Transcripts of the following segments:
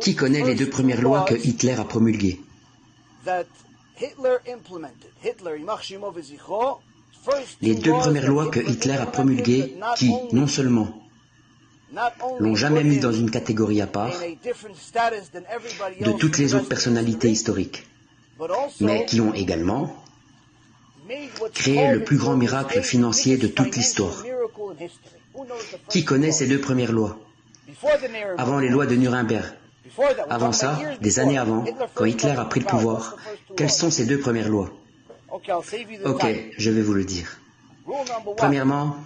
Qui connaît les 2 premières lois que Hitler a promulguées? Les 2 premières lois que Hitler a promulguées qui, non seulement l'ont jamais mis dans une catégorie à part de toutes les autres personnalités historiques, mais qui ont également créé le plus grand miracle financier de toute l'histoire. Qui connaît ces 2 premières lois? Avant les lois de Nuremberg, avant ça, des années avant, quand Hitler a pris le pouvoir, quelles sont ces 2 premières lois? Ok, je vais vous le dire. Premièrement,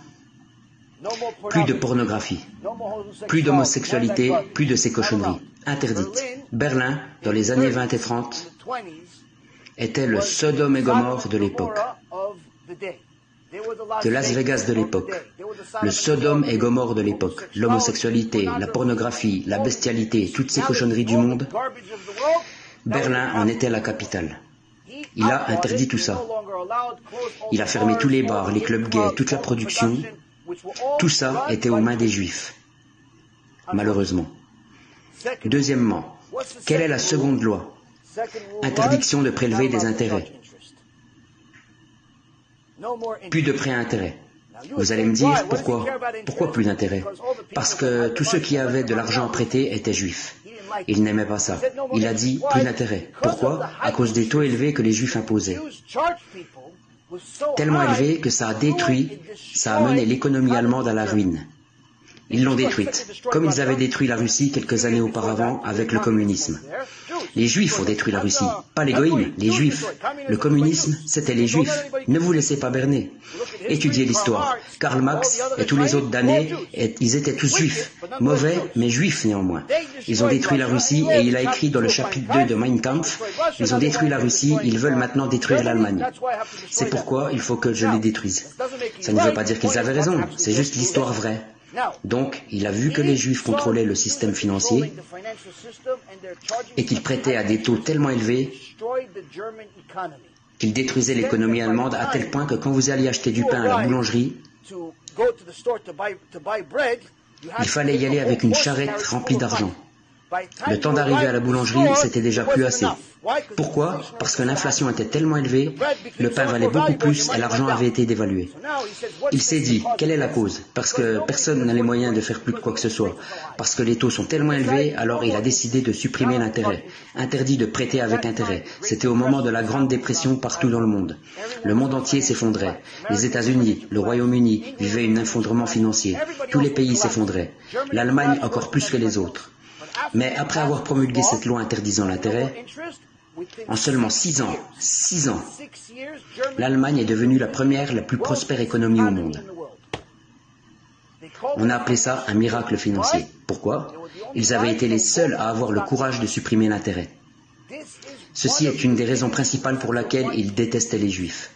plus de pornographie, plus d'homosexualité, plus de ces cochonneries, interdites. Berlin, dans les années 20 et 30, était le Sodome et Gomorrhe de l'époque, de Las Vegas de l'époque, le Sodome et Gomorrhe de l'époque, l'homosexualité, la pornographie, la bestialité, toutes ces cochonneries du monde. Berlin en était la capitale. Il a interdit tout ça. Il a fermé tous les bars, les clubs gays, toute la production. Tout ça était aux mains des Juifs, malheureusement. Deuxièmement, quelle est la seconde loi? Interdiction de prélever des intérêts. Plus de prêts à intérêt. Vous allez me dire pourquoi? Pourquoi plus d'intérêt? Parce que tous ceux qui avaient de l'argent à prêter étaient juifs. Il n'aimait pas ça. Il a dit plus d'intérêt. Pourquoi? À cause des taux élevés que les juifs imposaient. Tellement élevés que ça a mené l'économie allemande à la ruine. Ils l'ont détruite, comme ils avaient détruit la Russie quelques années auparavant avec le communisme. Les Juifs ont détruit la Russie, pas les goïms, les Juifs. Le communisme, c'était les Juifs. Ne vous laissez pas berner. Étudiez l'histoire. Karl Marx et tous les autres damnés, ils étaient tous juifs. Mauvais, mais juifs néanmoins. Ils ont détruit la Russie et il a écrit dans le chapitre 2 de Mein Kampf, ils ont détruit la Russie, ils veulent maintenant détruire l'Allemagne. C'est pourquoi il faut que je les détruise. Ça ne veut pas dire qu'ils avaient raison, c'est juste l'histoire vraie. Donc, il a vu que les Juifs contrôlaient le système financier et qu'ils prêtaient à des taux tellement élevés qu'ils détruisaient l'économie allemande à tel point que quand vous alliez acheter du pain à la boulangerie, il fallait y aller avec une charrette remplie d'argent. Le temps d'arriver à la boulangerie, c'était déjà plus assez. Pourquoi? Parce que l'inflation était tellement élevée, le pain valait beaucoup plus et l'argent avait été dévalué. Il s'est dit, quelle est la cause? Parce que personne n'a les moyens de faire plus de quoi que ce soit. Parce que les taux sont tellement élevés, alors il a décidé de supprimer l'intérêt. Interdit de prêter avec intérêt. C'était au moment de la Grande Dépression partout dans le monde. Le monde entier s'effondrait. Les États-Unis, le Royaume-Uni vivaient un effondrement financier. Tous les pays s'effondraient. L'Allemagne encore plus que les autres. Mais après avoir promulgué cette loi interdisant l'intérêt, en seulement 6 ans, l'Allemagne est devenue la première, la plus prospère économie au monde. On a appelé ça un miracle financier. Pourquoi? Ils avaient été les seuls à avoir le courage de supprimer l'intérêt. Ceci est une des raisons principales pour laquelle ils détestaient les Juifs.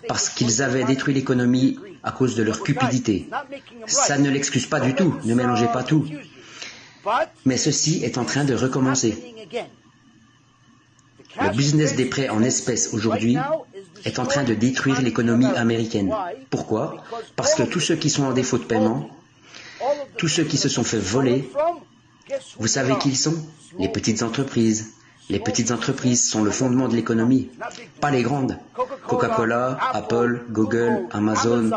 Parce qu'ils avaient détruit l'économie à cause de leur cupidité. Ça ne l'excuse pas du tout, ne mélangez pas tout. Mais ceci est en train de recommencer. Le business des prêts en espèces aujourd'hui est en train de détruire l'économie américaine. Pourquoi? Parce que tous ceux qui sont en défaut de paiement, tous ceux qui se sont fait voler, vous savez qui ils sont? Les petites entreprises. Les petites entreprises sont le fondement de l'économie, pas les grandes. Coca-Cola, Apple, Google, Amazon,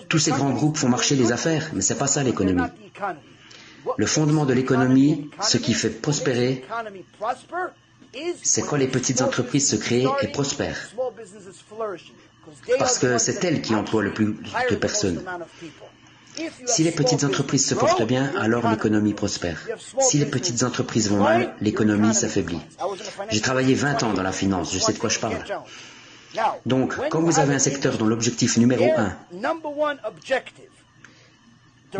tous ces grands groupes font marcher les affaires, mais c'est pas ça l'économie. Le fondement de l'économie, ce qui fait prospérer, c'est quand les petites entreprises se créent et prospèrent. Parce que c'est elles qui emploient le plus de personnes. Si les petites entreprises se portent bien, alors l'économie prospère. Si les petites entreprises vont mal, l'économie s'affaiblit. J'ai travaillé 20 ans dans la finance, je sais de quoi je parle. Donc, quand vous avez un secteur dont l'objectif numéro 1,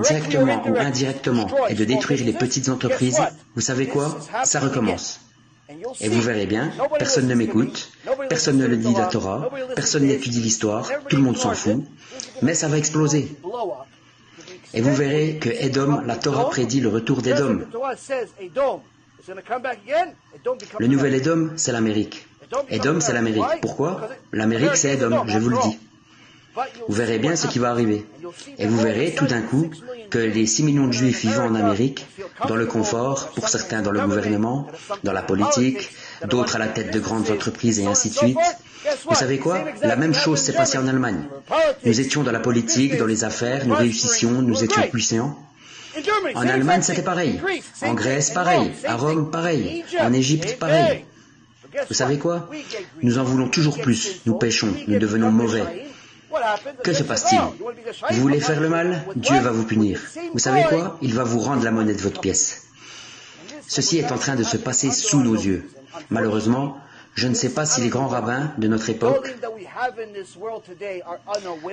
directement ou indirectement, est de détruire les petites entreprises, vous savez quoi? Ça recommence. Et vous verrez bien, personne ne m'écoute, personne ne le dit la Torah, personne n'étudie l'histoire, tout le monde s'en fout, mais ça va exploser. Et vous verrez que Édom, la Torah prédit le retour d'Édom. Le nouvel Édom, c'est l'Amérique. Édom, c'est l'Amérique. Pourquoi? L'Amérique, c'est Édom, je vous le dis. Vous verrez bien ce qui va arriver. Et vous verrez tout d'un coup que les 6 millions de Juifs vivant en Amérique, dans le confort, pour certains dans le gouvernement, dans la politique, d'autres à la tête de grandes entreprises et ainsi de suite. Vous savez quoi? La même chose s'est passée en Allemagne. Nous étions dans la politique, dans les affaires, nous réussissions, nous étions puissants. En Allemagne, c'était pareil. En Grèce, pareil. À Rome, pareil. En Égypte, pareil. Vous savez quoi? Nous en voulons toujours plus. Nous péchons. Nous devenons mauvais. Que se passe-t-il? Vous voulez faire le mal? Dieu va vous punir. Vous savez quoi? Il va vous rendre la monnaie de votre pièce. Ceci est en train de se passer sous nos yeux. malheureusement, je ne sais pas si les grands rabbins de notre époque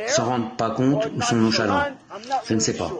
s'en rendent pas compte ou sont nonchalants. Je ne sais pas.